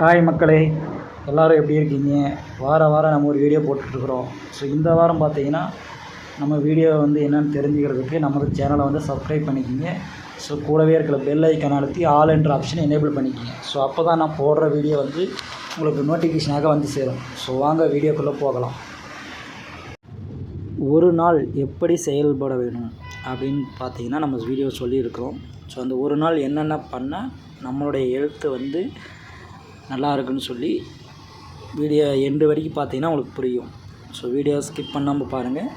Hi மக்களே, எல்லோரும் எப்படி இருக்கீங்க? வாரம் நம்ம ஒரு வீடியோ போட்டுட்ருக்குறோம். ஸோ இந்த வாரம் பார்த்தீங்கன்னா நம்ம வீடியோ என்னென்னு தெரிஞ்சுக்கிறதுக்கு நமது சேனலை சப்ஸ்கிரைப் பண்ணிக்கிங்க. ஸோ கூடவே இருக்கிற பெல் ஐக்கான் அழுத்தி ஆல் என்ற ஆப்ஷனை எனேபிள் பண்ணிக்கிங்க. ஸோ அப்போ தான் நான் போடுற வீடியோ உங்களுக்கு நோட்டிஃபிகேஷனாக சேரும். ஸோ வாங்க வீடியோக்குள்ளே போகலாம். ஒரு நாள் எப்படி செயல்பட வேணும் அப்படின்னு பார்த்தீங்கன்னா நம்ம வீடியோ சொல்லியிருக்கிறோம். ஸோ அந்த ஒரு நாள் என்னென்ன பண்ணால் நம்மளுடைய ஹெல்த்து நல்லா இருக்குன்னு சொல்லி வீடியோ எண்டு வரைக்கும் பார்த்தீங்கன்னா உங்களுக்கு புரியும். ஸோ வீடியோ ஸ்கிப் பண்ணாமல் பாருங்கள்.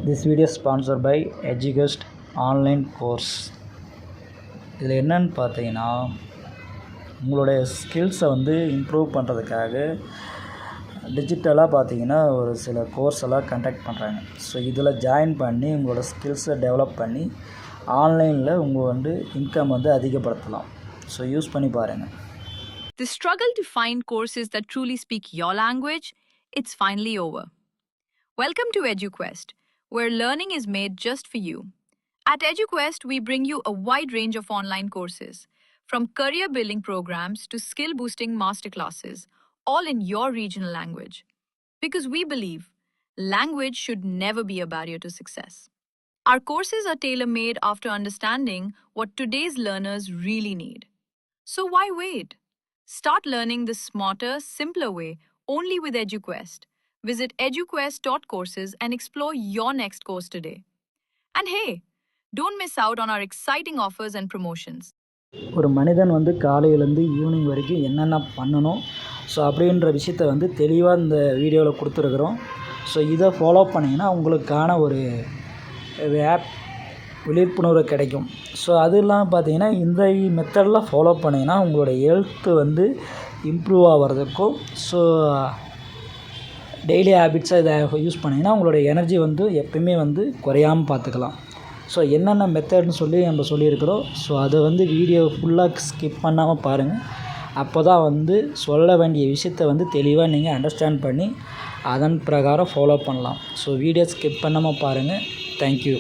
திஸ் வீடியோ ஸ்பான்சர் பை எஜுகஸ்ட் ஆன்லைன் கோர்ஸ். இதில் என்னன்னு பார்த்தீங்கன்னா உங்களுடைய ஸ்கில்ஸை இம்ப்ரூவ் பண்ணுறதுக்காக டிஜிட்டலாக பார்த்தீங்கன்னா ஒரு சில கோர்ஸ் எல்லாம் கண்டக்ட் பண்ணுறாங்க. ஸோ இதில் ஜாயின் பண்ணி உங்களோட ஸ்கில்ஸை டெவலப் பண்ணி ஆன்லைனில் உங்கள் இன்கம் அதிகப்படுத்தலாம். ஸோ யூஸ் பண்ணி பாருங்கள். The struggle to find courses that truly speak your language, it's finally over. Welcome to EduQuest, where learning is made just for you. At EduQuest, we bring you a wide range of online courses, from career building programs to skill boosting masterclasses, all in your regional language. Because we believe language should never be a barrier to success. Our courses are tailor-made after understanding what today's learners really need. So why wait? Start learning the smarter, simpler way only with EduQuest. Visit eduquest.courses and explore your next course today. And hey, don't miss out on our exciting offers and promotions. ஒரு மனிதன் காலையிலேருந்து evening வரைக்கும் என்னென்ன பண்ணணும் so அப்படின்ற விஷயத்தை தெளிவாக இந்த வீடியோவில் கொடுத்துருக்குறோம். ஸோ இதை ஃபாலோ பண்ணிங்கன்னா உங்களுக்கான ஒரு விழிப்புணர்வு கிடைக்கும். ஸோ அது இல்லாமல் பார்த்தீங்கன்னா இந்த மெத்தடெலாம் ஃபாலோ பண்ணிங்கன்னா உங்களோட ஹெல்த்து இம்ப்ரூவ் ஆகிறதுக்கும் ஸோ டெய்லி ஹேபிட்ஸாக இதை யூஸ் பண்ணிங்கன்னா உங்களோட எனர்ஜி எப்பயுமே குறையாமல் பார்த்துக்கலாம். ஸோ என்னென்ன மெத்தட்னு சொல்லி நம்ம சொல்லியிருக்கிறோம். ஸோ அதை வீடியோ ஃபுல்லாக ஸ்கிப் பண்ணாமல் பாருங்கள். அப்போ தான் சொல்ல வேண்டிய விஷயத்தை தெளிவாக நீங்கள் அண்டர்ஸ்டாண்ட் பண்ணி அதன் பிரகாரம் ஃபாலோ பண்ணலாம். ஸோ வீடியோ ஸ்கிப் பண்ணாமல் பாருங்கள். தேங்க்யூ.